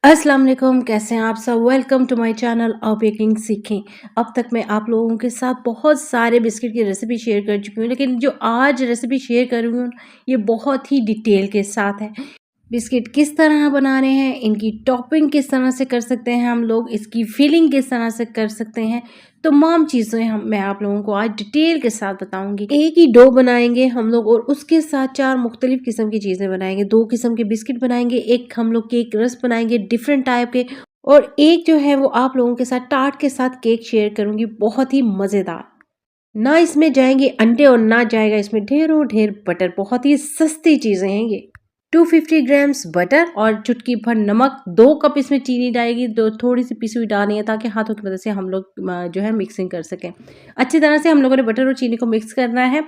अस्सलाम वालेकुम, कैसे हैं आप सब। वेलकम टू माय चैनल और बेकिंग सीखें। अब तक मैं आप लोगों के साथ बहुत सारे बिस्किट की रेसिपी शेयर कर चुकी हूँ, लेकिन जो आज रेसिपी शेयर कर रही हूँ ये बहुत ही डिटेल के साथ है। बिस्किट किस तरह बनाने हैं, इनकी टॉपिंग किस तरह से कर सकते हैं हम लोग, इसकी फिलिंग किस तरह से कर सकते हैं, तमाम चीज़ें हम मैं आप लोगों को आज डिटेल के साथ बताऊंगी। एक ही डो बनाएंगे हम लोग और उसके साथ 4 मुख्तलिफ किस्म की चीज़ें बनाएंगे। 2 किस्म के बिस्किट बनाएंगे, एक हम लोग केक रस बनाएंगे डिफरेंट टाइप के, और एक जो है वो आप लोगों के साथ टार्ट के साथ केक शेयर करूंगी, बहुत ही मज़ेदार। ना इसमें जाएंगे अंडे और ना जाएगा इसमें ढेरों ढेर बटर, बहुत ही सस्ती चीज़ें हैं ये। 250 ग्राम्स बटर और चुटकी भर नमक, 2 कप इसमें चीनी डालेगी, दो थोड़ी सी पिसी हुई डालनी है ताकि हाथों की मदद से हम लोग जो है मिक्सिंग कर सकें। अच्छी तरह से हम लोगों ने बटर और चीनी को मिक्स करना है।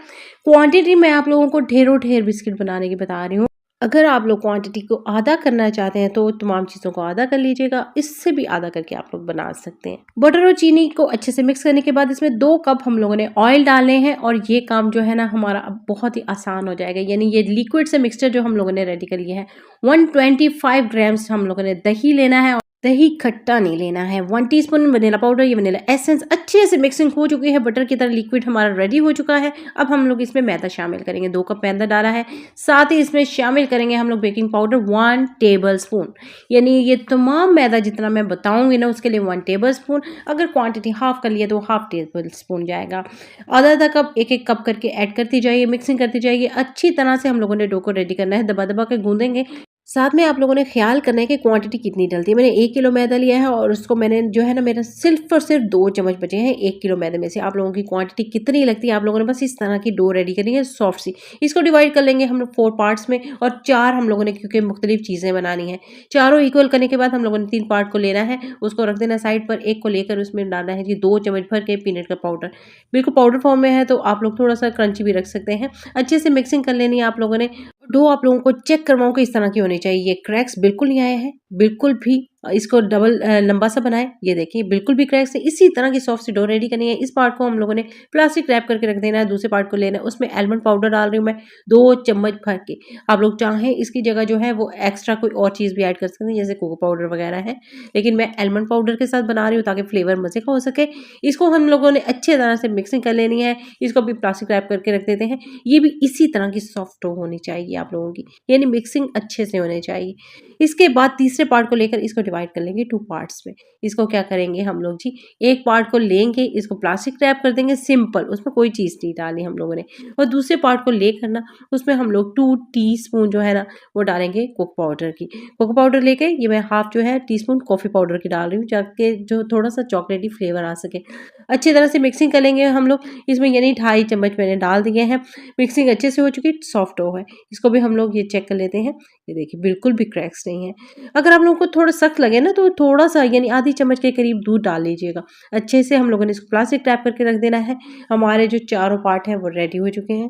क्वांटिटी मैं आप लोगों को ढेरों ढेर बिस्किट बनाने की बता रही हूँ। अगर आप लोग क्वांटिटी को आधा करना चाहते हैं तो तमाम चीज़ों को आधा कर लीजिएगा, इससे भी आधा करके आप लोग बना सकते हैं। बटर और चीनी को अच्छे से मिक्स करने के बाद इसमें 2 कप हम लोगों ने ऑयल डालने हैं और ये काम जो है ना हमारा अब बहुत ही आसान हो जाएगा। यानी ये लिक्विड से मिक्सचर जो हम लोगों ने रेडी कर लिया है। 125 ग्राम्स हम लोगों ने दही लेना है। दही खट्टा नहीं लेना है। 1 टीस्पून वनीला पाउडर या वनीला एसेंस। अच्छे से मिक्सिंग हो चुकी है, बटर की तरह लिक्विड हमारा रेडी हो चुका है। अब हम लोग इसमें मैदा शामिल करेंगे। 2 कप मैदा डाला है, साथ ही इसमें शामिल करेंगे हम लोग बेकिंग पाउडर 1 टेबल स्पून। यानी ये तमाम मैदा जितना मैं बताऊंगी ना उसके लिए 1 टेबल स्पून। अगर क्वांटिटी हाफ कर लिया तो हाफ टेबल स्पून जाएगा। आधा आधा कप एक एक कप करके ऐड करती जाइए, मिक्सिंग करती जाइए। अच्छी तरह से हम लोगों ने डो को रेडी करना है, दबा दबा के गूंदेंगे। साथ में आप लोगों ने ख्याल करना है कि क्वांटिटी कितनी डलती है। मैंने 1 किलो मैदा लिया है और उसको मैंने जो है ना मेरा सिर्फ और सिर्फ 2 चम्मच बचे हैं 1 किलो मैदे में से। आप लोगों की क्वांटिटी कितनी लगती है, आप लोगों ने बस इस तरह की डो रेडी करनी है, सॉफ्ट सी। इसको डिवाइड कर लेंगे हम लोग 4 पार्ट्स में, और 4 हम लोगों ने क्योंकि मुख्तलिफ चीज़ें बनानी है। चारों इक्वल करने के बाद हम लोगों ने 3 पार्ट को लेना है, उसको रख देना साइड पर। एक को लेकर उसमें डालना है जी 2 चम्मच भर के पीनट का पाउडर। बिल्कुल पाउडर फॉर्म में है तो आप लोग थोड़ा सा क्रंची भी रख सकते हैं। अच्छे से मिक्सिंग कर लेनी है आप लोगों ने। डो आप लोगों को चेक करवाऊँ कि इस तरह की होनी चाहिए। ये क्रैक्स बिल्कुल नहीं आए हैं, बिल्कुल भी। इसको डबल लंबा सा बनाएं। ये देखिए बिल्कुल भी क्रैक्स है। इसी तरह की सॉफ्ट सी डो रेडी करनी है। इस पार्ट को हम लोगों ने प्लास्टिक रैप करके रख देना है। दूसरे पार्ट को लेना है, उसमें आलमंड पाउडर डाल रही हूँ मैं 2 चम्मच भर के। आप लोग चाहें इसकी जगह जो है वो एक्स्ट्रा कोई और चीज़ भी ऐड कर सकते हैं, जैसे कोको पाउडर वगैरह है, लेकिन मैं आलमंड पाउडर के साथ बना रही हूँ ताकि फ्लेवर मज़े का हो सके। इसको हम लोगों ने अच्छी तरह से मिक्सिंग कर लेनी है। इसको भी प्लास्टिक रैप करके रख देते हैं। ये भी इसी तरह की सॉफ्ट डो होनी चाहिए आप लोगों की, यानी मिक्सिंग अच्छे से होनी चाहिए। इसके बाद तीसरे पार्ट को लेकर इसको डिवाइड कर लेंगे 2 पार्ट्स में। इसको क्या करेंगे हम लोग जी, एक पार्ट को लेंगे, इसको प्लास्टिक रैप कर देंगे सिंपल, उसमें कोई चीज़ नहीं डाली हम लोगों ने। और दूसरे पार्ट को लेकर ना उसमें हम लोग 2 टीस्पून जो है ना वो डालेंगे कोको पाउडर की। कोको पाउडर लेके ये मैं हाफ जो है टीस्पून कॉफ़ी पाउडर की डाल रही हूँ, ताकि जो थोड़ा सा चॉकलेटी फ्लेवर आ सके। अच्छी तरह से मिक्सिंग कर लेंगे हम लोग। इसमें यानी 2.5 चम्मच मैंने डाल दिए हैं। मिक्सिंग अच्छे से हो चुकी है, सॉफ्ट डो है। इसको भी हम लोग ये चेक कर लेते हैं। ये देखिए बिल्कुल भी क्रैक्स नहीं है। अगर आप लोगों को थोड़ा सख्त लगे ना तो थोड़ा सा यानी आधी चम्मच के करीब दूध डाल लीजिएगा। अच्छे से हम लोगों ने इसको प्लास्टिक रैप करके रख देना है। हमारे जो चारों पार्ट हैं वो रेडी हो चुके हैं।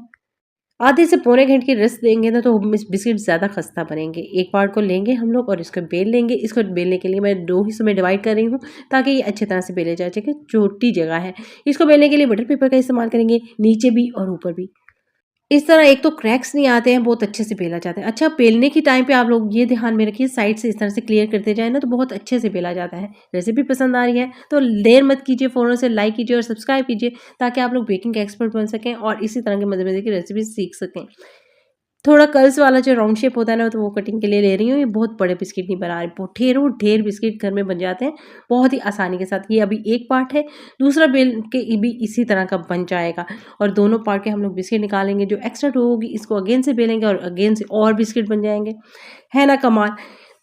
आधे से पौने घंटे की रेस्ट देंगे ना तो बिस्किट ज़्यादा खस्ता बनेंगे। एक पार्ट को लेंगे हम लोग और इसको बेल लेंगे। इसको बेलने के लिए मैं 2 हिस्सों में डिवाइड कर रही हूँ ताकि ये अच्छी तरह से बेले जा सके। छोटी जगह है। इसको बेलने के लिए बटर पेपर का इस्तेमाल करेंगे, नीचे भी और ऊपर भी। इस तरह एक तो क्रैक्स नहीं आते हैं, बहुत अच्छे से बेला जाता है। अच्छा, बेलने की टाइम पे आप लोग ये ध्यान में रखिए, साइड से इस तरह से क्लियर करते जाए ना तो बहुत अच्छे से बेला जाता है। रेसिपी पसंद आ रही है तो देर मत कीजिए, फ़ौरन से लाइक कीजिए और सब्सक्राइब कीजिए ताकि आप लोग बेकिंग के एक्सपर्ट बन सकें और इसी तरह के मज़े-मज़े की रेसिपी सीख सकें। थोड़ा कर्ल्स वाला जो राउंड शेप होता है ना तो वो कटिंग के लिए ले रही हूँ। ये बहुत बड़े बिस्किट नहीं बना रही, बहुत ढेरों ढेर बिस्किट घर में बन जाते हैं बहुत ही आसानी के साथ। ये अभी एक पार्ट है, दूसरा बेल के भी इसी तरह का बन जाएगा और दोनों पार्ट के हम लोग बिस्किट निकालेंगे। जो एक्स्ट्रा डो होगी इसको अगेन से बेलेंगे और अगेन से और बिस्किट बन जाएंगे। है ना कमाल।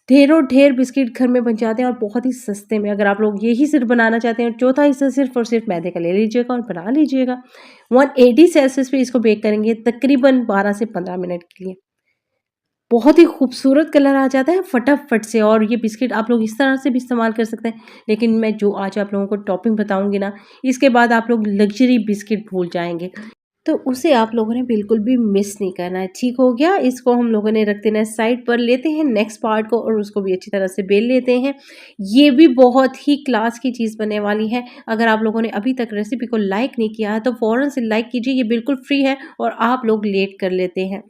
ढेरों ढेर बिस्किट घर में बन जाते हैं और बहुत ही सस्ते में। अगर आप लोग यही सिर्फ बनाना चाहते हैं, चौथा हिस्सा सिर्फ और सिर्फ मैदे का ले लीजिएगा और बना लीजिएगा। 180 सेल्सियस पे इसको बेक करेंगे तकरीबन 12 से 15 मिनट के लिए। बहुत ही खूबसूरत कलर आ जाता है फटाफट से, और ये बिस्किट आप लोग इस तरह से भी इस्तेमाल कर सकते हैं। लेकिन मैं जो आज आप लोगों को टॉपिंग बताऊंगी ना, इसके बाद आप लोग लग्जरी बिस्किट भूल जाएंगे, तो उसे आप लोगों ने बिल्कुल भी मिस नहीं करना है। ठीक हो गया, इसको हम लोगों ने रख देना है साइड पर। लेते हैं नेक्स्ट पार्ट को और उसको भी अच्छी तरह से बेल लेते हैं। ये भी बहुत ही क्लास की चीज़ बनने वाली है। अगर आप लोगों ने अभी तक रेसिपी को लाइक नहीं किया है तो फ़ौरन से लाइक कीजिए, ये बिल्कुल फ्री है और आप लोग लेट कर लेते हैं।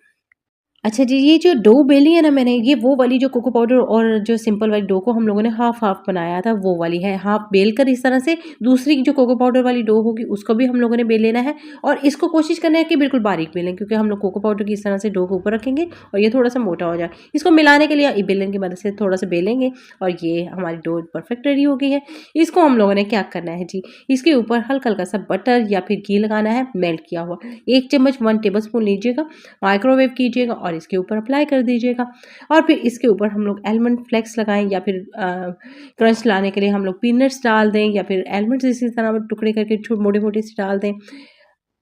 अच्छा जी, ये जो डो बेली है ना मैंने, ये वो वाली जो कोको पाउडर और जो सिंपल वाली डो को हम लोगों ने हाफ़-हाफ़ बनाया था, वो वाली है। हाफ़ बेल कर इस तरह से दूसरी जो कोको पाउडर वाली डो होगी, उसको भी हम लोगों ने बेल लेना है और इसको कोशिश करना है कि बिल्कुल बारीक बेलें, क्योंकि हम लोग कोको पाउडर की इस तरह से डो को ऊपर रखेंगे और ये थोड़ा-सा मोटा हो जाए। इसको मिलाने के लिए बेलन की मदद से थोड़ा-सा बेलेंगे और ये हमारी डो परफेक्ट रेडी हो गई है। इसको हम लोगों ने क्या करना है जी, इसके ऊपर हल्का-हल्का सा बटर या फिर घी लगाना है, मेल्ट किया हुआ। 1 चम्मच 1 टेबलस्पून लीजिएगा, माइक्रोवेव कीजिएगा और इसके ऊपर अप्लाई कर दीजिएगा और फिर इसके ऊपर हम लोग आलमंड फ्लेक्स लगाएं या फिर क्रंच लाने के लिए हम लोग पीनट्स डाल दें या फिर आलमंड्स इसी तरह टुकड़े करके मोटे मोटे से डाल दें।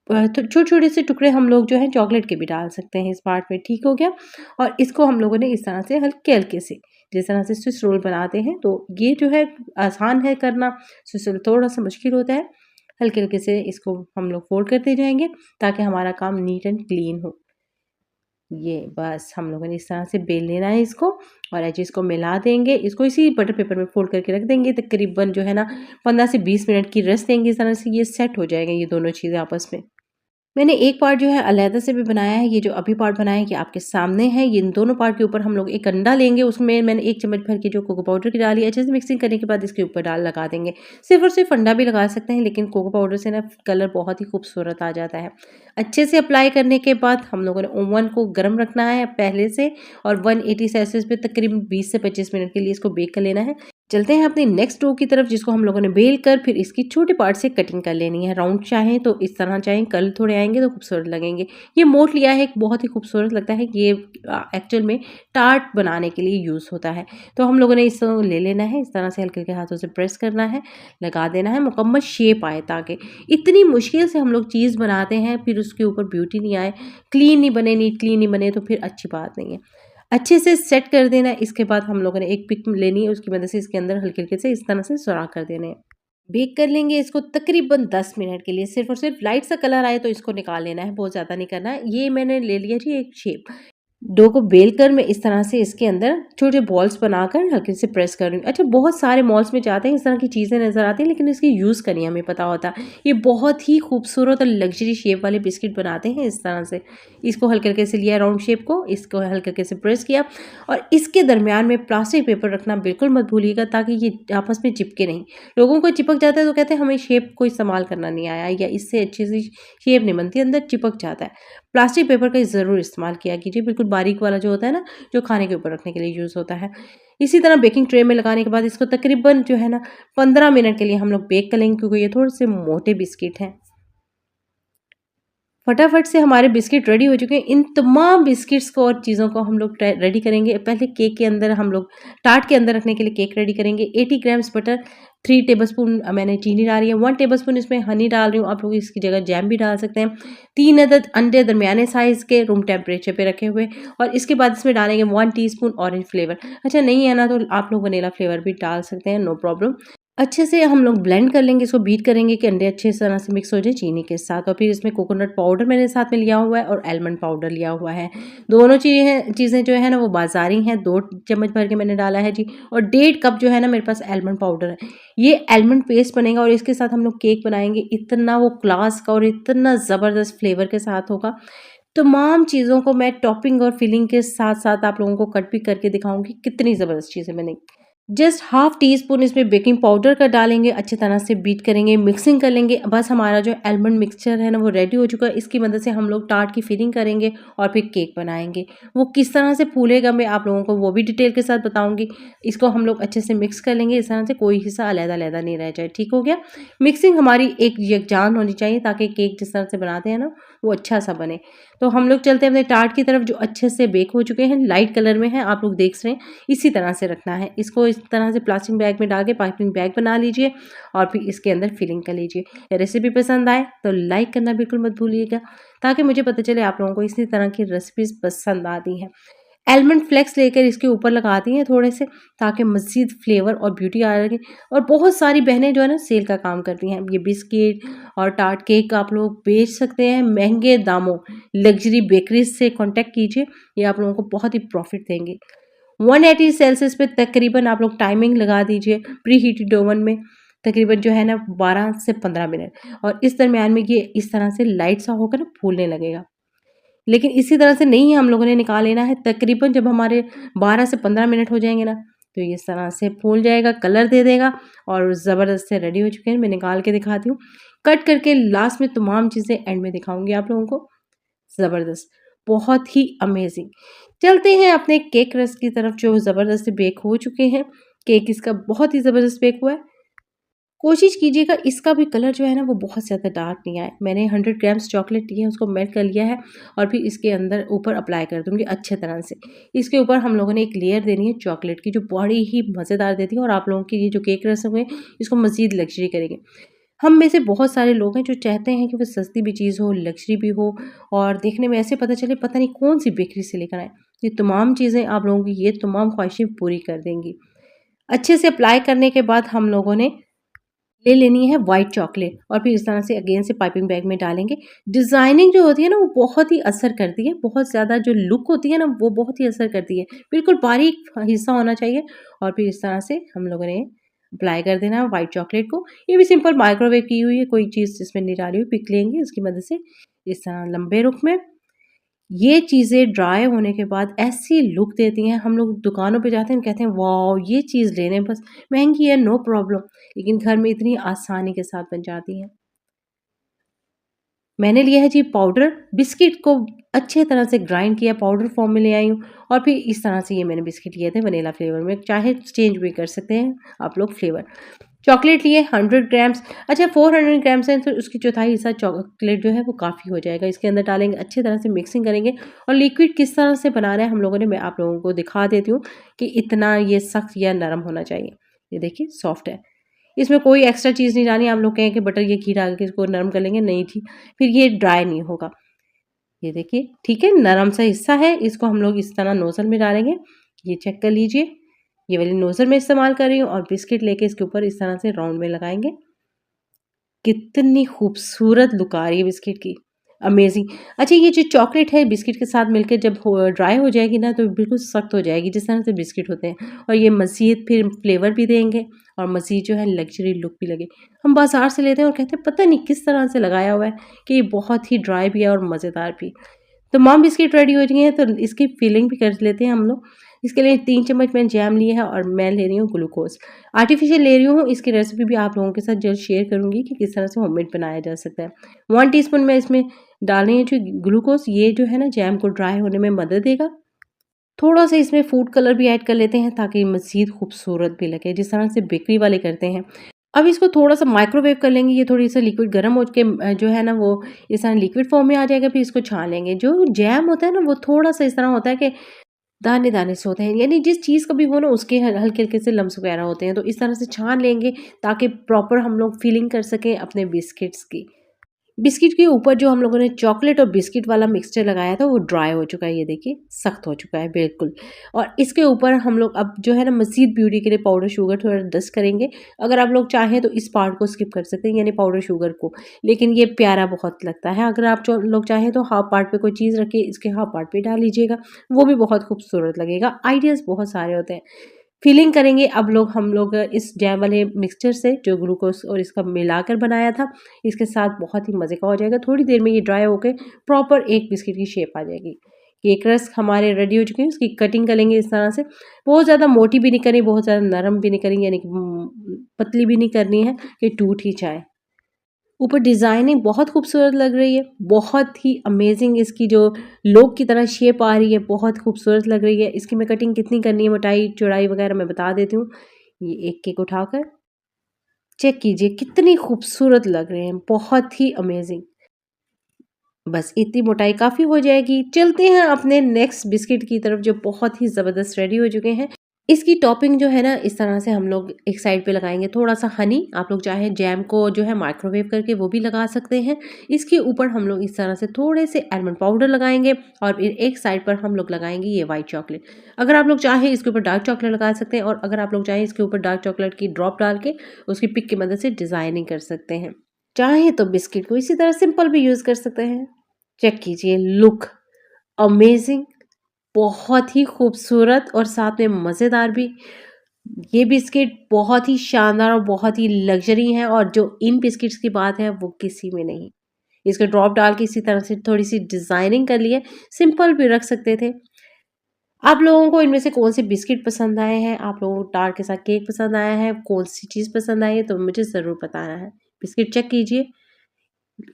तो छोटे छोटे से टुकड़े हम लोग जो है चॉकलेट के भी डाल सकते हैं इस पार्ट में। ठीक हो गया। और इसको हम लोगों ने इस तरह से हल्के हल्के से जिस तरह से स्विस रोल बनाते हैं, तो ये जो है आसान है करना, स्विस रोल थोड़ा सा मुश्किल होता है। हल्के हल्के से इसको हम लोग फोल्ड करते जाएंगे ताकि हमारा काम नीट एंड क्लीन हो। ये बस हम लोगों ने इस तरह से बेल लेना है इसको और ऐसे इसको मिला देंगे। इसको इसी बटर पेपर में फोल्ड करके रख देंगे, तकरीबन जो है ना 15 से 20 मिनट की रेस्ट देंगे। इस तरह से ये सेट हो जाएगा ये दोनों चीज़ें आपस में। मैंने एक पार्ट जो है अलहदा से भी बनाया है, ये जो अभी पार्ट बनाया है ये आपके सामने है। ये इन दोनों पार्ट के ऊपर हम लोग एक अंडा लेंगे, उसमें मैंने 1 चम्मच भर के जो कोको पाउडर की डाली, अच्छे से मिक्सिंग करने के बाद इसके ऊपर लगा देंगे। सिर्फ़ और सिर्फ़ अंडा भी लगा सकते हैं, लेकिन कोको पाउडर से ना कलर बहुत ही खूबसूरत आ जाता है। अच्छे से अप्लाई करने के बाद हम लोगों ने ओवन को गर्म रखना है पहले से और 180 सेल्सियस पे तकरीबन 20 से 25 मिनट के लिए इसको बेक कर लेना है। चलते हैं अपनी नेक्स्ट डो की तरफ, जिसको हम लोगों ने बेल कर फिर इसकी छोटे पार्ट से कटिंग कर लेनी है। राउंड चाहें तो इस तरह, चाहें कर्ल थोड़े आएंगे तो खूबसूरत लगेंगे। ये मोट लिया है, बहुत ही खूबसूरत लगता है। ये एक्चुअल में टार्ट बनाने के लिए यूज़ होता है। तो हम लोगों ने इसको ले लेना है, इस तरह से हल्के हल्के हाथों से प्रेस करना है, लगा देना है, मुकम्मल शेप आए। ताकि इतनी मुश्किल से हम लोग चीज़ बनाते हैं, फिर उसके ऊपर ब्यूटी नहीं आए, क्लीन नहीं बने, नीट क्लीन नहीं बने, तो फिर अच्छी बात नहीं है। अच्छे से सेट कर देना है। इसके बाद हम लोगों ने एक पिक लेनी है, उसकी मदद से इसके अंदर हल्के-हल्के से इस तरह से सुराख कर देने हैं। बेक कर लेंगे इसको तकरीबन 10 मिनट के लिए। सिर्फ़ और सिर्फ़ लाइट सा कलर आए तो इसको निकाल लेना है, बहुत ज़्यादा नहीं करना है। ये मैंने ले लिया जी एक शेप। डो को बेल कर मैं इस तरह से इसके अंदर छोटे बॉल्स बनाकर हल्के से प्रेस कर रही हूँ। अच्छा, बहुत सारे मॉल्स में जाते हैं इस तरह की चीज़ें नज़र आती हैं, लेकिन इसकी यूज़ का नहीं हमें पता होता। ये बहुत ही खूबसूरत और लग्जरी शेप वाले बिस्किट बनाते हैं इस तरह से। इसको हल्के हल्के से लिया राउंड शेप को, इसको हल्के हल्के से प्रेस किया और इसके दरमियान में प्लास्टिक पेपर रखना बिल्कुल मत भूलिएगा, ताकि ये आपस में चिपके नहीं। लोगों को चिपक जाता है तो कहते हैं हमें शेप को इस्तेमाल करना नहीं आया या इससे अच्छी सी शेप नहीं बनती, अंदर चिपक जाता है। प्लास्टिक पेपर का ज़रूर इस्तेमाल किया कीजिए, बिल्कुल बारीक वाला जो होता है ना, जो खाने के ऊपर रखने के लिए यूज़ होता है। इसी तरह बेकिंग ट्रे में लगाने के बाद इसको तकरीबन जो है ना 15 मिनट के लिए हम लोग बेक कर लेंगे, क्योंकि ये थोड़े से मोटे बिस्किट हैं। फटाफट से हमारे बिस्किट रेडी हो चुके हैं। इन तमाम बिस्किट्स को और चीज़ों को हम लोग रेडी करेंगे। पहले केक के अंदर हम लोग टार्ट के अंदर रखने के लिए केक रेडी करेंगे। 80 ग्राम्स बटर, 3 टेबलस्पून मैंने चीनी डाली है, 1 टेबलस्पून इसमें हनी डाल रही हूँ। आप लोग इसकी जगह जैम भी डाल सकते हैं। 3 अदद अंडे दरमियाने साइज़ के रूम टेम्परेचर पे रखे हुए और इसके बाद इसमें डालेंगे 1 टीस्पून ऑरेंज फ्लेवर। अच्छा, नहीं है ना तो आप लोग वनीला फ्लेवर भी डाल सकते हैं, नो प्रॉब्लम। अच्छे से हम लोग ब्लेंड कर लेंगे, इसको बीट करेंगे कि अंडे अच्छे तरह से मिक्स हो जाए चीनी के साथ। और फिर इसमें कोकोनट पाउडर मैंने साथ में लिया हुआ है और आलमंड पाउडर लिया हुआ है। दोनों चीज़ें जो है ना वो बाज़ारी हैं। 2 चम्मच भर के मैंने डाला है जी। और 1.5 कप जो है ना मेरे पास आलमंड पाउडर है। ये आलमंड पेस्ट बनेगा और इसके साथ हम लोग केक बनाएंगे। इतना वो क्लास का और इतना ज़बरदस्त फ्लेवर के साथ होगा। तमाम चीज़ों को मैं टॉपिंग और फिलिंग के साथ-साथ आप लोगों को कट भी करके दिखाऊँगी, कितनी ज़बरदस्त चीज़ें बनेंगी। जस्ट हाफ टी स्पून इसमें बेकिंग पाउडर का डालेंगे, अच्छी तरह से बीट करेंगे, मिक्सिंग कर लेंगे। बस हमारा जो आलमंड मिक्सचर है ना वो रेडी हो चुका है। इसकी मदद से हम लोग टार्ट की फिलिंग करेंगे और फिर केक बनाएंगे। वो किस तरह से फूलेगा मैं आप लोगों को वो भी डिटेल के साथ बताऊंगी। इसको हम लोग अच्छे से मिक्स कर लेंगे, इस तरह से कोई हिस्सा अलग-अलग नहीं रह जाए। ठीक हो गया। मिक्सिंग हमारी एक यकजान होनी चाहिए ताकि केक जिस तरह से बनाते हैं ना वो अच्छा सा बने। तो हम लोग चलते हैं अपने टार्ट की तरफ, जो अच्छे से बेक हो चुके हैं, लाइट कलर में है, आप लोग देख रहे हैं। इसी तरह से रखना है इसको, इस तरह से प्लास्टिक बैग में डाल के पाइपिंग बैग बना लीजिए और फिर इसके अंदर फिलिंग कर लीजिए। रेसिपी पसंद आए तो लाइक करना बिल्कुल मत भूलिएगा, ताकि मुझे पता चले आप लोगों को इसी तरह की रेसिपीज पसंद आती हैं। आलमंड फ्लेक्स लेकर इसके ऊपर लगाती हैं थोड़े से, ताकि मज़ीद फ्लेवर और ब्यूटी आ रही। और बहुत सारी बहनें जो है ना सेल का काम करती हैं। ये बिस्किट और टार्ट केक आप लोग बेच सकते हैं महंगे दामों। लग्जरी बेकरीज से कांटेक्ट कीजिए, ये आप लोगों को बहुत ही प्रॉफिट देंगे। 180 सेल्सियस पे तकरीबन आप लोग टाइमिंग लगा दीजिए प्री हीटेड ओवन में, तकरीबन जो है ना 12 से 15 मिनट। और इस दरमियान में ये इस तरह से लाइट सा होकर ना फूलने लगेगा। लेकिन इसी तरह से नहीं हम लोगों ने निकाल लेना है। तकरीबन जब हमारे 12 से 15 मिनट हो जाएंगे ना, तो ये इस तरह से फूल जाएगा, कलर दे देगा और ज़बरदस्त से रेडी हो चुके हैं। मैं निकाल के दिखाती हूँ, कट करके लास्ट में तमाम चीज़ें एंड में दिखाऊंगी आप लोगों को। ज़बरदस्त, बहुत ही अमेजिंग। चलते हैं अपने केक रस की तरफ, जो ज़बरदस्त से बेक हो चुके हैं। केक इसका बहुत ही ज़बरदस्त बेक हुआ है। कोशिश कीजिएगा इसका भी कलर जो है ना वो बहुत ज़्यादा डार्क नहीं आए। मैंने 100 ग्राम्स चॉकलेट ली है, उसको मेल्ट कर लिया है और फिर इसके अंदर ऊपर अप्लाई कर दूँगी अच्छे तरह से। इसके ऊपर हम लोगों ने एक लेयर देनी है चॉकलेट की, जो बड़ी ही मज़ेदार देती है और आप लोगों की ये जो केक रस्म है इसको मज़ीद लग्जरी करेंगे। हम में से बहुत सारे लोग हैं जो चाहते हैं कि वो सस्ती भी चीज़ हो, लग्जरी भी हो और देखने में ऐसे पता चले पता नहीं कौन-सी बेकरी से लेकर आए। ये तमाम चीज़ें आप लोगों की ये तमाम ख्वाहिशें पूरी कर देंगी। अच्छे से अप्लाई करने के बाद हम लोगों ने ले लेनी है व्हाइट चॉकलेट और फिर इस तरह से अगेन से पाइपिंग बैग में डालेंगे। डिज़ाइनिंग जो होती है ना वो बहुत ही असर करती है, बहुत ज़्यादा जो लुक होती है ना वो बहुत ही असर करती है। बिल्कुल बारीक हिस्सा होना चाहिए और फिर इस तरह से हम लोगों ने अप्लाई कर देना है व्हाइट चॉकलेट को। ये भी सिंपल माइक्रोवेव की हुई है, कोई चीज़ जिसमें नहीं डाली हुई, पिक लेंगे उसकी मदद से इस तरह लंबे रुख में। ये चीज़ें ड्राई होने के बाद ऐसी लुक देती हैं, हम लोग दुकानों पे जाते हैं कहते हैं वाओ ये चीज़ ले लें, बस महंगी है नो प्रॉब्लम, लेकिन घर में इतनी आसानी के साथ बन जाती हैं। मैंने लिया है जी पाउडर, बिस्किट को अच्छे तरह से ग्राइंड किया, पाउडर फॉर्म में ले आई हूँ और फिर इस तरह से ये मैंने बिस्किट लिए थे वनीला फ्लेवर में, चाहे चेंज भी कर सकते हैं आप लोग फ्लेवर। चॉकलेट लिए 100 ग्राम्स, अच्छा 400 ग्राम्स है तो उसकी चौथाई हिस्सा चॉकलेट जो है वो काफ़ी हो जाएगा। इसके अंदर डालेंगे, अच्छी तरह से मिक्सिंग करेंगे और लिक्विड किस तरह से बनाना है हम लोगों ने, मैं आप लोगों को दिखा देती हूँ कि इतना ये सख्त या नरम होना चाहिए। ये देखिए सॉफ्ट है। इसमें कोई एक्स्ट्रा चीज़ नहीं डालनी। आप लोग कहें कि बटर ये घी डाल के इसको नरम कर लेंगे, नहीं थी, फिर ये ड्राई नहीं होगा। ये देखिए ठीक है, नरम सा हिस्सा है, इसको हम लोग इस तरह नोज़ल में डालेंगे। ये चेक कर लीजिए, ये वाली नोज़ल मैं इस्तेमाल कर रही हूँ और बिस्किट लेके इसके ऊपर इस तरह से राउंड में लगाएँगे। कितनी खूबसूरत लुक आ रही है बिस्किट की, अमेज़िंग। अच्छा ये जो चॉकलेट है बिस्किट के साथ मिलकर जब हो ड्राई हो जाएगी ना तो बिल्कुल सख्त हो जाएगी जिस तरह से बिस्किट होते हैं और ये मज़ीद फिर फ्लेवर भी देंगे और मज़ीद जो है लग्जरी लुक भी लगे। हम बाज़ार से लेते हैं और कहते हैं पता नहीं किस तरह से लगाया हुआ है कि ये बहुत ही ड्राई भी है और मज़ेदार भी। तमाम बिस्किट रेडी हो चुके हैं तो इसकी फिलिंग भी कर लेते हैं हम लोग। इसके लिए 3 चम्मच मैंने जैम लिए है और मैं ले रही हूँ ग्लूकोज़। आर्टिफ़िशियल ले रही हूँ, इसकी रेसिपी भी आप लोगों के साथ जल्द शेयर करूँगी कि किस तरह से होममेड बनाया जा सकता है। 1 टीस्पून मैं इसमें डाल रही हूँ जो ग्लूकोज़, ये जो है ना जैम को ड्राई होने में मदद देगा। थोड़ा-सा इसमें फूड कलर भी ऐड कर लेते हैं ताकि मज़ीद खूबसूरत भी लगे, जिस तरह से बेकरी वाले करते हैं। अब इसको थोड़ा-सा माइक्रोवेव कर लेंगे, ये थोड़ी-सा लिक्विड गर्म हो के जो है ना वो इस तरह लिक्विड फॉर्म में आ जाएगा, फिर इसको छान लेंगे। जो जैम होता है ना वो थोड़ा-सा इस तरह होता है कि दाने-दाने से होते हैं, यानी जिस चीज़ का भी हो ना उसके हल्के-हल्के से लम्स वगैरह होते हैं, तो इस तरह से छान लेंगे ताकि प्रॉपर हम लोग फीलिंग कर सकें अपने बिस्किट्स की। बिस्किट के ऊपर जो हम लोगों ने चॉकलेट और बिस्किट वाला मिक्सचर लगाया था वो ड्राई हो चुका है, ये देखिए सख्त हो चुका है बिल्कुल। और इसके ऊपर हम लोग अब जो है ना मज़ीद ब्यूटी के लिए पाउडर शुगर थोड़ा डस्ट करेंगे। अगर आप लोग चाहें तो इस पार्ट को स्किप कर सकते हैं, यानी पाउडर शुगर को, लेकिन ये प्यारा बहुत लगता है। अगर आप जो लोग चाहें तो हाफ पार्ट पे कोई चीज़ रख के इसके हाफ पार्ट पे डाल लीजिएगा, वो भी बहुत खूबसूरत लगेगा। आइडियाज़ बहुत सारे होते हैं। फिलिंग करेंगे अब हम लोग इस जैम वाले मिक्सचर से जो ग्लूकोज़ और इसका मिलाकर बनाया था, इसके साथ बहुत ही मज़े का हो जाएगा। थोड़ी देर में ये ड्राई होके प्रॉपर एक बिस्किट की शेप आ जाएगी। केक रस्क हमारे रेडी हो चुके हैं, उसकी कटिंग करेंगे इस तरह से। बहुत ज़्यादा मोटी भी नहीं करनी, बहुत ज़्यादा नरम भी नहीं करनी, यानी कि पतली भी नहीं करनी है कि टूट ही जाए। ऊपर डिज़ाइनिंग बहुत खूबसूरत लग रही है, बहुत ही अमेज़िंग इसकी जो लोग की तरह शेप आ रही है, बहुत खूबसूरत लग रही है। इसकी मैं कटिंग कितनी करनी है, मोटाई, चौड़ाई वगैरह मैं बता देती हूँ। ये एक केक उठाकर चेक कीजिए कितनी खूबसूरत लग रहे हैं, बहुत ही अमेज़िंग। बस इतनी मोटाई काफ़ी हो जाएगी। चलते हैं अपने नेक्स्ट बिस्किट की तरफ जो बहुत ही ज़बरदस्त रेडी हो चुके हैं। इसकी टॉपिंग जो है ना इस तरह से हम लोग एक साइड पे लगाएँगे थोड़ा-सा हनी, आप लोग चाहें जैम को जो है माइक्रोवेव करके वो भी लगा सकते हैं। इसके ऊपर हम लोग इस तरह से थोड़े से आलमंड पाउडर लगाएँगे और फिर एक साइड पर हम लोग लगाएँगे ये व्हाइट चॉकलेट। अगर आप लोग चाहें इसके ऊपर डार्क चॉकलेट लगा सकते हैं और अगर आप लोग चाहें इसके ऊपर डार्क चॉकलेट की ड्रॉप डाल के उसकी पिक की मदद से डिज़ाइनिंग कर सकते हैं। चाहें तो बिस्किट को इसी तरह सिंपल भी यूज़ कर सकते हैं। चेक कीजिए लुक अमेज़िंग, बहुत ही खूबसूरत और साथ में मज़ेदार भी। ये बिस्किट बहुत ही शानदार और बहुत ही लग्ज़री हैं और जो इन बिस्किट्स की बात है वो किसी में नहीं। इसके ड्रॉप डाल के इसी तरह से थोड़ी सी डिज़ाइनिंग कर ली है, सिंपल भी रख सकते थे। आप लोगों को इनमें से कौन से बिस्किट पसंद आए हैं, आप लोगों को टार्ट के साथ केक पसंद आया है, कौन सी चीज़ पसंद आई है, तो मुझे ज़रूर बताना है। बिस्किट चेक कीजिए,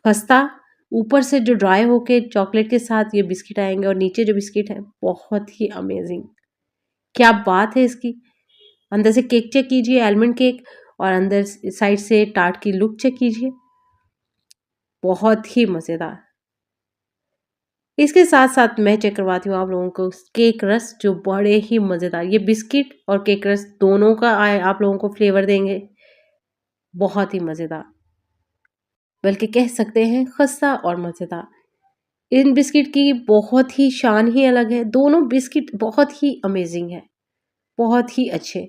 खस्ता ऊपर से जो ड्राई होके चॉकलेट के साथ ये बिस्किट आएंगे और नीचे जो बिस्किट है बहुत ही अमेजिंग, क्या बात है इसकी। अंदर से केक चेक कीजिए, आलमंड केक, और अंदर साइड से टार्ट की लुक चेक कीजिए, बहुत ही मज़ेदार। इसके साथ साथ मैं चेक करवाती हूँ आप लोगों को केक रस, जो बड़े ही मज़ेदार, ये बिस्किट और केक रस दोनों का आप लोगों को फ्लेवर देंगे, बहुत ही मज़ेदार, बल्कि कह सकते हैं खस्ता और मज़ेदार। इन बिस्किट की बहुत ही शान ही अलग है, दोनों बिस्किट बहुत ही अमेजिंग है, बहुत ही अच्छे,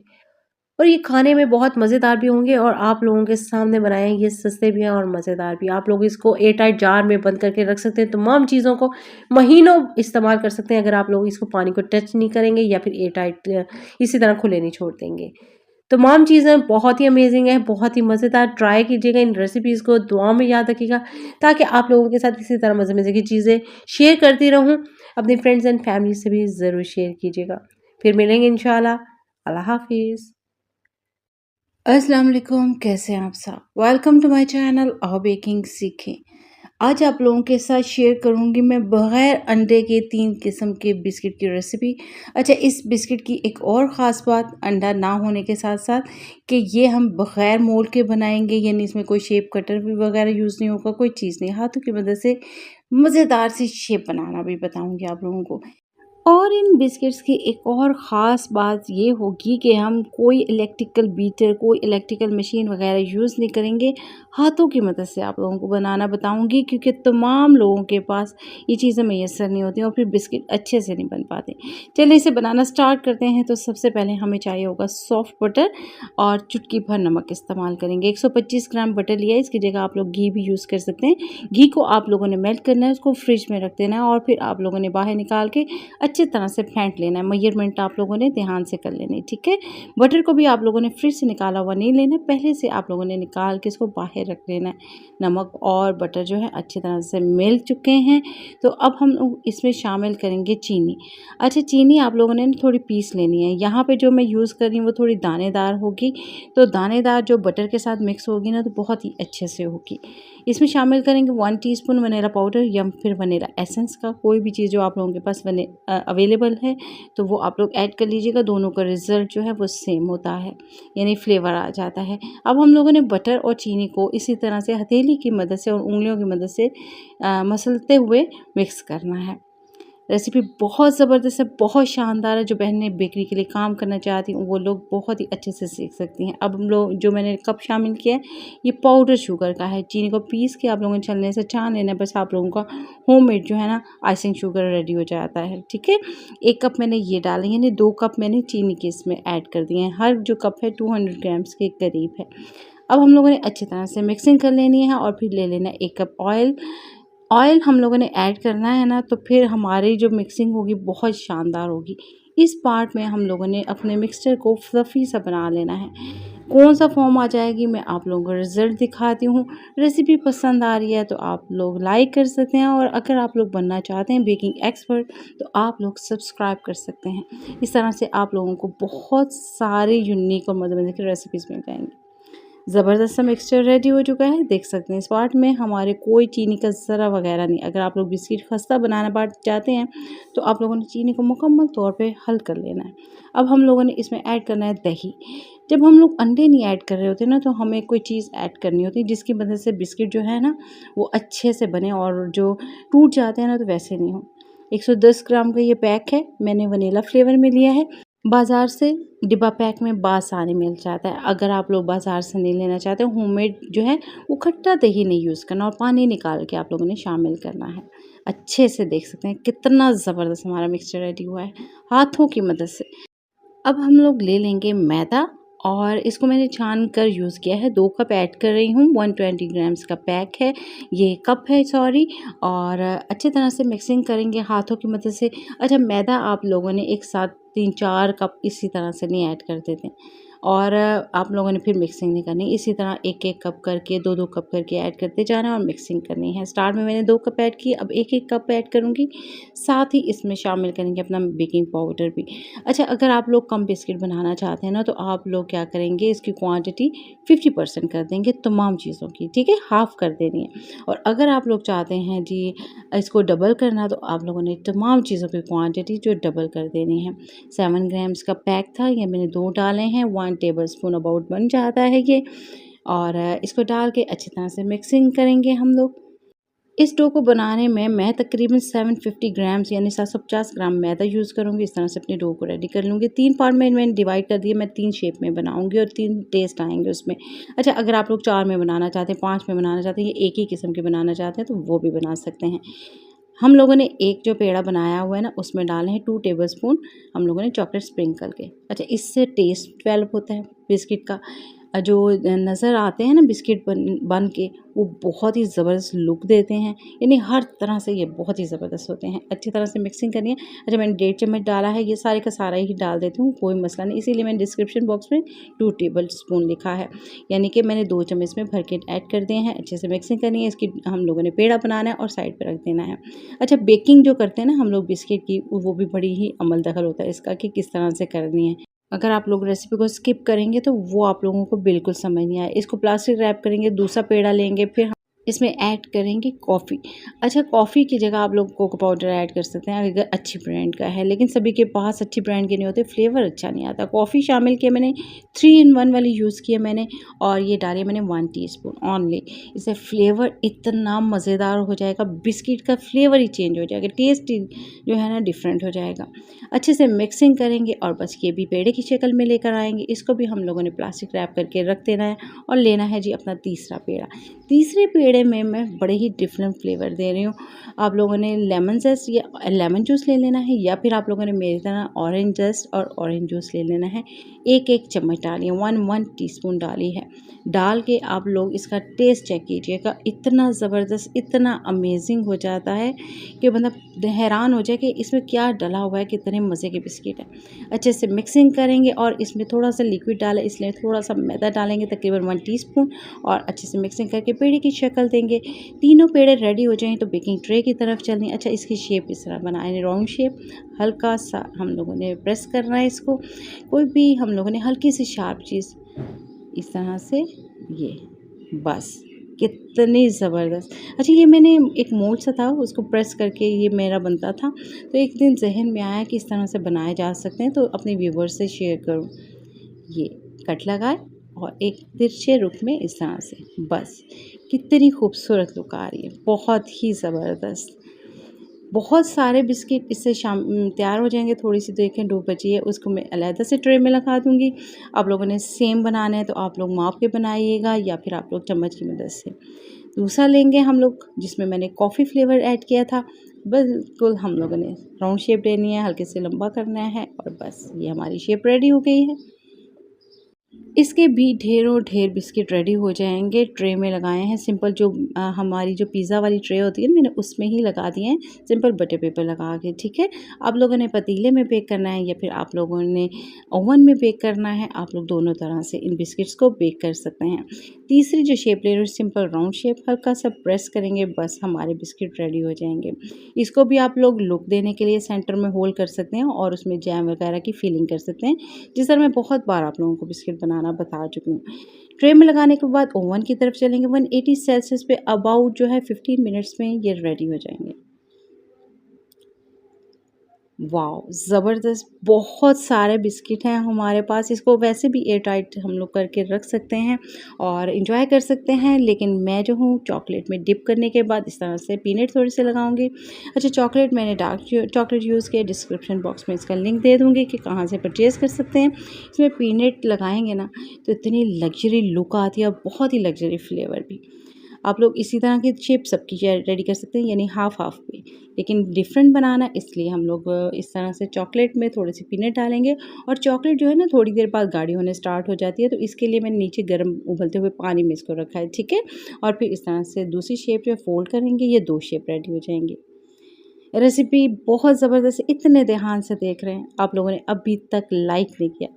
और ये खाने में बहुत मज़ेदार भी होंगे और आप लोगों के सामने बनाए हैं, ये सस्ते भी हैं और मज़ेदार भी। आप लोग इसको एयर टाइट जार में बंद करके रख सकते हैं, तमाम चीज़ों को महीनों इस्तेमाल कर सकते हैं अगर आप लोग इसको पानी को टच नहीं करेंगे या फिर एयर टाइट इसी तरह खुले नहीं छोड़ देंगे। तमाम चीज़ें बहुत ही अमेजिंग है, बहुत ही मज़ेदार। ट्राई कीजिएगा इन रेसिपीज़ को, दुआ में याद रखिएगा, ताकि आप लोगों के साथ इसी तरह मज़े-मज़े की चीज़ें शेयर करती रहूँ। अपने फ्रेंड्स एंड फैमिली से भी ज़रूर शेयर कीजिएगा। फिर मिलेंगे इंशाल्लाह। अल्लाह हाफ़िज़। अस्सलाम वालेकुम, कैसे हैं आप सब? वेलकम टू माय चैनल और बेकिंग सीखें। आज आप लोगों के साथ शेयर करूंगी मैं बग़ैर अंडे के 3 किस्म के बिस्किट की रेसिपी। अच्छा, इस बिस्किट की एक और ख़ास बात अंडा ना होने के साथ-साथ कि ये हम बग़ैर मोल्ड के बनाएंगे, यानी इसमें कोई शेप कटर भी वगैरह यूज़ नहीं होगा, कोई चीज़ नहीं। हाथों की मदद से मज़ेदार सी शेप बनाना भी बताऊंगी आप लोगों को। और इन बिस्किट्स की एक और ख़ास बात ये होगी कि हम कोई इलेक्ट्रिकल बीटर, कोई इलेक्ट्रिकल मशीन वगैरह यूज़ नहीं करेंगे, हाथों की मदद से आप लोगों को बनाना बताऊंगी, क्योंकि तमाम लोगों के पास ये चीज़ें मैसर नहीं होती और फिर बिस्किट अच्छे से नहीं बन पाते। चलिए इसे बनाना स्टार्ट करते हैं। तो सबसे पहले हमें चाहिए होगा सॉफ्ट बटर और चुटकी भर नमक इस्तेमाल करेंगे। 125 ग्राम बटर लिया है, इसकी जगह आप लोग घी भी यूज़ कर सकते हैं। घी को आप लोगों ने मेल्ट करना है, उसको फ्रिज में रख देना है और फिर आप लोगों ने बाहर निकाल के अच्छी तरह से फेंट लेना है। मेजरमेंट आप लोगों ने ध्यान से कर लेनी है, ठीक है। बटर को भी आप लोगों ने फ्रिज से निकाला हुआ नहीं लेना है, पहले से आप लोगों ने निकाल के इसको बाहर रख लेना है। नमक और बटर जो है अच्छी तरह से मिल चुके हैं, तो अब हम लोग इसमें शामिल करेंगे चीनी। अच्छा, चीनी आप लोगों ने थोड़ी पीस लेनी है। यहाँ पे जो मैं यूज़ कर रही हूँ वो थोड़ी दानेदार होगी, तो दानेदार जो बटर के साथ मिक्स होगी ना, तो बहुत ही अच्छे से होगी। इसमें शामिल करेंगे 1 टीस्पून वनीला पाउडर या फिर वनीला एसेंस का कोई भी चीज़ जो आप लोगों के पास अवेलेबल है, तो वो आप लोग ऐड कर लीजिएगा। दोनों का रिज़ल्ट जो है वो सेम होता है, यानी फ्लेवर आ जाता है। अब हम लोगों ने बटर और चीनी को इसी तरह से हथेली की मदद से और उंगलियों की मदद से मसलते हुए मिक्स करना है। रेसिपी बहुत ज़बरदस्त है, बहुत शानदार है। जो बहनें बेकरी के लिए काम करना चाहती हैं वो लोग बहुत ही अच्छे से सीख सकती हैं। अब हम लोग जो मैंने कप शामिल किया है ये पाउडर शुगर का है। चीनी को पीस के आप लोगों ने छलने से छान लेना है, बस आप लोगों का होममेड जो है ना आइसिंग शुगर रेडी हो जाता है, ठीक है। 1 कप मैंने ये डाली, यानी 2 कप मैंने चीनी के इसमें ऐड कर दिए हैं। हर जो कप है 200 ग्राम्स के करीब है। अब हम लोगों ने अच्छी तरह से मिक्सिंग कर लेनी है और फिर ले लेना है 1 कप ऑयल। ऑयल हम लोगों ने ऐड करना है ना, तो फिर हमारी जो मिक्सिंग होगी बहुत शानदार होगी। इस पार्ट में हम लोगों ने अपने मिक्सचर को फ्लफ़ी सा बना लेना है। कौन सा फॉर्म आ जाएगी मैं आप लोगों को रिज़ल्ट दिखाती हूँ। रेसिपी पसंद आ रही है तो आप लोग लाइक कर सकते हैं, और अगर आप लोग बनना चाहते हैं बेकिंग एक्सपर्ट तो आप लोग सब्सक्राइब कर सकते हैं। इस तरह से आप लोगों को बहुत सारे यूनिक और मज़े-मज़े की रेसिपीज़ मिल जाएंगी। ज़बरदस्त सा मिक्सचर रेडी हो चुका है, देख सकते हैं। इस पार्ट में हमारे कोई चीनी का ज़रा वगैरह नहीं। अगर आप लोग बिस्किट खस्ता बनाना पार्ट चाहते हैं तो आप लोगों ने चीनी को मुकम्मल तौर पे हल कर लेना है। अब हम लोगों ने इसमें ऐड करना है दही। जब हम लोग अंडे नहीं ऐड कर रहे होते ना, तो हमें कोई चीज़ ऐड करनी होती है जिसकी वजह से बिस्किट जो है ना वो अच्छे से बने और जो टूट जाते हैं ना तो वैसे नहीं हो। 110 ग्राम का ये पैक है, मैंने वनीला फ्लेवर में लिया है। बाज़ार से डिब्बा पैक में बासानी मिल जाता है। अगर आप लोग बाज़ार से नहीं लेना चाहते, होममेड जो है वो खट्टा दही नहीं यूज़ करना और पानी निकाल के आप लोगों ने शामिल करना है। अच्छे से देख सकते हैं कितना ज़बरदस्त हमारा मिक्सचर रेडी हुआ है हाथों की मदद से। अब हम लोग ले लेंगे मैदा, और इसको मैंने छान कर यूज़ किया है। 2 कप ऐड कर रही हूँ, 120 ग्राम्स का पैक है, ये कप है सॉरी। और अच्छी तरह से मिक्सिंग करेंगे हाथों की मदद से। अच्छा, मैदा आप लोगों ने एक साथ 3-4 कप इसी तरह से नहीं ऐड कर देते। और आप लोगों ने फिर मिक्सिंग नहीं करनी। इसी तरह 1-1 कप करके 2-2 कप करके ऐड करते जाना है और मिक्सिंग करनी है। स्टार्ट में मैंने 2 कप ऐड की, अब 1-1 कप ऐड करूँगी। साथ ही इसमें शामिल करेंगे अपना बेकिंग पाउडर भी। अच्छा, अगर आप लोग कम बिस्किट बनाना चाहते हैं ना, तो आप लोग क्या करेंगे, इसकी क्वांटिटी 50% कर देंगे तमाम चीज़ों की, ठीक है? हाफ़ कर देनी है। और अगर आप लोग चाहते हैं जी इसको डबल करना, तो आप लोगों ने तमाम चीज़ों की क्वांटिटी जो डबल कर देनी है। 7 ग्राम्स का पैक था, ये मैंने 2 डाले हैं, 1 टेबलस्पून अबाउट बन जाता है ये। और इसको डाल के अच्छी तरह से मिक्सिंग करेंगे हम लोग। इस डो को बनाने में मैं तकरीबन 750 ग्राम्स यानी 750 ग्राम मैदा यूज़ करूँगी। इस तरह से अपने डो को रेडी कर लूँगी। 3 पार्ट में मैंने डिवाइड कर दिया, मैं 3 शेप में बनाऊँगी और 3 टेस्ट आएँगे उसमें। अच्छा, अगर आप लोग 4 में बनाना चाहते हैं, 5 में बनाना चाहते हैं या एक ही किस्म के बनाना चाहते हैं, तो वो भी बना सकते हैं। हम लोगों ने एक जो पेड़ा बनाया हुआ है ना, उसमें डाले हैं 2 टेबलस्पून हम लोगों ने चॉकलेट स्प्रिंकल के। अच्छा, इससे टेस्ट डेवलप होता है बिस्किट का। जो नज़र आते हैं ना बिस्किट बन बन के, वो बहुत ही ज़बरदस्त लुक देते हैं। यानी हर तरह से ये बहुत ही ज़बरदस्त होते हैं। अच्छी तरह से मिक्सिंग करनी है। अच्छा, मैंने 1.5 चम्मच डाला है, ये सारे का सारा ही डाल देती हूँ, कोई मसला नहीं। इसीलिए मैंने डिस्क्रिप्शन बॉक्स में 2 टेबलस्पून लिखा है, यानी कि मैंने 2 चम्मच में भर के ऐड कर दिए हैं। अच्छे से मिक्सिंग करनी है। इसकी हम लोगों ने पेड़ा बनाना है और साइड पे रख देना है। अच्छा, बेकिंग जो करते हैं ना हम लोग बिस्किट की, वो भी बड़ी ही अमल दखल होता है इसका कि किस तरह से करनी है। अगर आप लोग रेसिपी को स्किप करेंगे तो वो आप लोगों को बिल्कुल समझ नहीं आए। इसको प्लास्टिक रैप करेंगे, दूसरा पेड़ा लेंगे, फिर इसमें ऐड करेंगे कॉफ़ी। अच्छा, कॉफ़ी की जगह आप लोग कोको पाउडर ऐड कर सकते हैं अगर अच्छी ब्रांड का है, लेकिन सभी के पास अच्छी ब्रांड के नहीं होते, फ्लेवर अच्छा नहीं आता। कॉफ़ी शामिल किया मैंने, 3 in 1 वाली यूज़ किया मैंने, और ये डाली मैंने 1 टीस्पून ओनली। इससे फ्लेवर इतना मज़ेदार हो जाएगा, बिस्किट का फ्लेवर ही चेंज हो जाएगा, टेस्ट ही जो है ना डिफरेंट हो जाएगा। अच्छे से मिक्सिंग करेंगे और बस ये भी पेड़े की शक्ल में लेकर आएंगे। इसको भी हम लोगों ने प्लास्टिक रैप करके रख देना है और लेना है जी अपना तीसरा पेड़ा। तीसरे पेड़े में मैं बड़े ही डिफरेंट फ्लेवर दे रही हूँ। आप लोगों ने लेमन जस्ट या लेमन जूस ले लेना है, या फिर आप लोगों ने मेरी तरह ऑरेंज जस्ट और ऑरेंज जूस ले लेना है। 1-1 चम्मच डालिए, 1 टीस्पून डाली है। डाल के आप लोग इसका टेस्ट चेक कीजिएगा, इतना ज़बरदस्त, इतना अमेजिंग हो जाता है कि मतलब हैरान हो जाए कि इसमें क्या डला हुआ है, कितने मज़े के बिस्किट है। अच्छे से मिक्सिंग करेंगे और इसमें थोड़ा सा लिक्विड डाला, इसलिए थोड़ा सा मैदा डालेंगे तकरीबन 1 टीस्पून, और अच्छे से मिक्सिंग करके पेड़े की शक्ल देंगे। तीनों पेड़े रेडी हो जाएं तो बेकिंग ट्रे की तरफ चलनी है। अच्छा, इसकी शेप इस तरह बनाए, राउंड शेप, हल्का सा हम लोगों ने प्रेस करना है इसको। कोई भी हम लोगों ने हल्की सी शार्प चीज़ इस तरह से, ये बस कितनी ज़बरदस्त। अच्छा, ये मैंने एक मोल्ड सा था, उसको प्रेस करके ये मेरा बनता था, तो एक दिन जहन में आया कि इस तरह से बनाए जा सकते हैं, तो अपने व्यूवर्स से शेयर करूं। ये कट लगाए और एक तिरछे रुख में इस तरह से, बस कितनी खूबसूरत लुक आ रही है, बहुत ही ज़बरदस्त। बहुत सारे बिस्किट इससे तैयार हो जाएंगे। थोड़ी सी देखें डो बची है, उसको मैं अलहदा से ट्रे में लगा दूंगी। आप लोगों ने सेम बनाना है तो आप लोग माप के बनाइएगा, या फिर आप लोग चम्मच की मदद से। दूसरा लेंगे हम लोग, जिसमें मैंने कॉफ़ी फ्लेवर ऐड किया था। बिल्कुल हम लोगों ने राउंड शेप लेनी है, हल्के से लंबा करना है, और बस ये हमारी शेप रेडी हो गई है। इसके भी ढेरों ढेर बिस्किट रेडी हो जाएंगे। ट्रे में लगाए हैं, सिंपल जो हमारी जो पिज़्ज़ा वाली ट्रे होती है मैंने उसमें ही लगा दिए हैं, सिंपल बटर पेपर लगा के, ठीक है। आप लोगों ने पतीले में बेक करना है या फिर आप लोगों ने ओवन में बेक करना है, आप लोग दोनों तरह से इन बिस्किट्स को बेक कर सकते हैं। तीसरी जो शेप ले रही हूँ, सिंपल राउंड शेप, हल्का सा प्रेस करेंगे, बस हमारे बिस्किट रेडी हो जाएंगे। इसको भी आप लोग लुक देने के लिए सेंटर में होल कर सकते हैं और उसमें जैम वगैरह की फिलिंग कर सकते हैं, जिस तरह मैं बहुत बार आप लोगों को बिस्किट बनाना बता चुकी हूँ। ट्रे में लगाने के बाद ओवन की तरफ चलेंगे। 180 सेल्सियस पे अबाउट जो है 15 मिनट्स में ये रेडी हो जाएंगे। वाओ, ज़बरदस्त, बहुत सारे बिस्किट हैं हमारे पास। इसको वैसे भी एयर टाइट हम लोग करके रख सकते हैं और इंजॉय कर सकते हैं, लेकिन मैं जो हूँ चॉकलेट में डिप करने के बाद इस तरह से पीनट थोड़े से लगाऊंगी। अच्छा, चॉकलेट मैंने डार्क चॉकलेट यूज़ किया, डिस्क्रिप्शन बॉक्स में इसका लिंक दे दूँगी कि कहाँ से परचेज़ कर सकते हैं। इसमें पीनट लगाएंगे ना तो इतनी लग्जरी लुक आती है और बहुत ही लग्जरी फ्लेवर भी। आप लोग इसी तरह की शेप सबकी रेडी कर सकते हैं, यानी हाफ हाफ पे, लेकिन डिफरेंट बनाना, इसलिए हम लोग इस तरह से चॉकलेट में थोड़ी सी पीनट डालेंगे। और चॉकलेट जो है ना थोड़ी देर बाद गाढ़ी होने स्टार्ट हो जाती है, तो इसके लिए मैंने नीचे गर्म उबलते हुए पानी में इसको रखा है, ठीक है। और फिर इस तरह से दूसरी शेप जो फोल्ड करेंगे, ये 2 शेप रेडी हो जाएंगी। रेसिपी बहुत ज़बरदस्त है, इतने ध्यान से देख रहे हैं, आप लोगों ने अभी तक लाइक नहीं किया,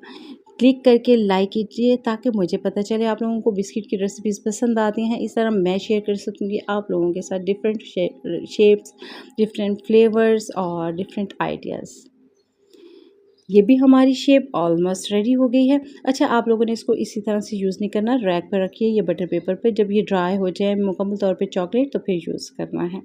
क्लिक करके लाइक कीजिए ताकि मुझे पता चले आप लोगों को बिस्किट की रेसिपीज़ पसंद आती हैं। इस तरह मैं शेयर कर सकूँगी आप लोगों के साथ डिफरेंट शेप्स, डिफरेंट फ्लेवर्स और डिफरेंट आइडियाज़। ये भी हमारी शेप ऑलमोस्ट रेडी हो गई है। अच्छा, आप लोगों ने इसको इसी तरह से यूज़ नहीं करना, रैक पर रखिए ये बटर पेपर पे। जब ये ड्राई हो जाए मुकम्मल तौर पे चॉकलेट तो फिर यूज़ करना है।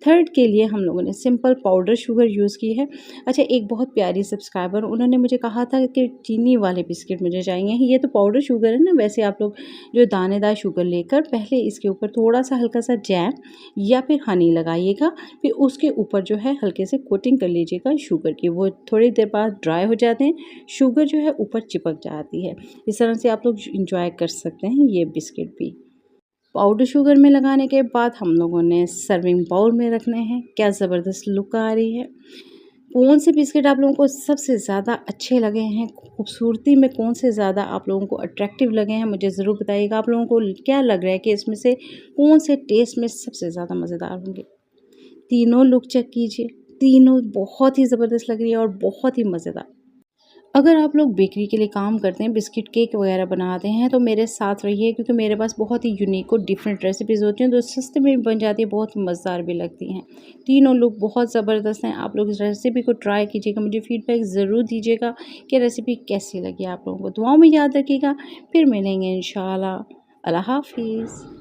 थर्ड के लिए हम लोगों ने सिंपल पाउडर शुगर यूज़ की है। अच्छा, एक बहुत प्यारी सब्सक्राइबर उन्होंने मुझे कहा था कि चीनी वाले बिस्किट मुझे चाहिए। ये तो पाउडर शुगर है ना, वैसे आप लोग जो दानेदार शुगर लेकर पहले इसके ऊपर थोड़ा-सा हल्का सा जैम या फिर हनी लगाइएगा। फिर उसके ऊपर जो है हल्के से कोटिंग कर लीजिएगा शुगर की। वो थोड़ी देर बाद ड्राई हो जाते हैं, शुगर जो है ऊपर चिपक जाती है। इस तरह से आप लोग एंजॉय कर सकते हैं ये बिस्किट भी। पाउडर शुगर में लगाने के बाद हम लोगों ने सर्विंग बाउल में रखने हैं। क्या ज़बरदस्त लुक आ रही है। कौन से बिस्किट आप लोगों को सबसे ज़्यादा अच्छे लगे हैं, खूबसूरती में कौन से ज़्यादा आप लोगों को अट्रैक्टिव लगे हैं, मुझे ज़रूर बताइएगा। आप लोगों को क्या लग रहा है कि इसमें से कौन से टेस्ट में सबसे ज़्यादा मज़ेदार होंगे। तीनों लुक चेक कीजिए, तीनों बहुत ही ज़बरदस्त लग रही है और बहुत ही मज़ेदार। अगर आप लोग बेकरी के लिए काम करते हैं, बिस्किट केक वगैरह बनाते हैं तो मेरे साथ रहिए, क्योंकि मेरे पास बहुत ही यूनिक और डिफरेंट रेसिपीज़ होती हैं, तो सस्ते में भी बन जाती है, बहुत मज़ेदार भी लगती हैं। तीनों लुक बहुत ज़बरदस्त हैं। आप लोग इस रेसिपी को ट्राई कीजिएगा, मुझे फीडबैक ज़रूर दीजिएगा कि रेसिपी कैसी लगी आप लोगों को। दुआओं में याद रखिएगा, फिर मिलेंगे इंशाल्लाह। अल्लाह हाफ़िज़।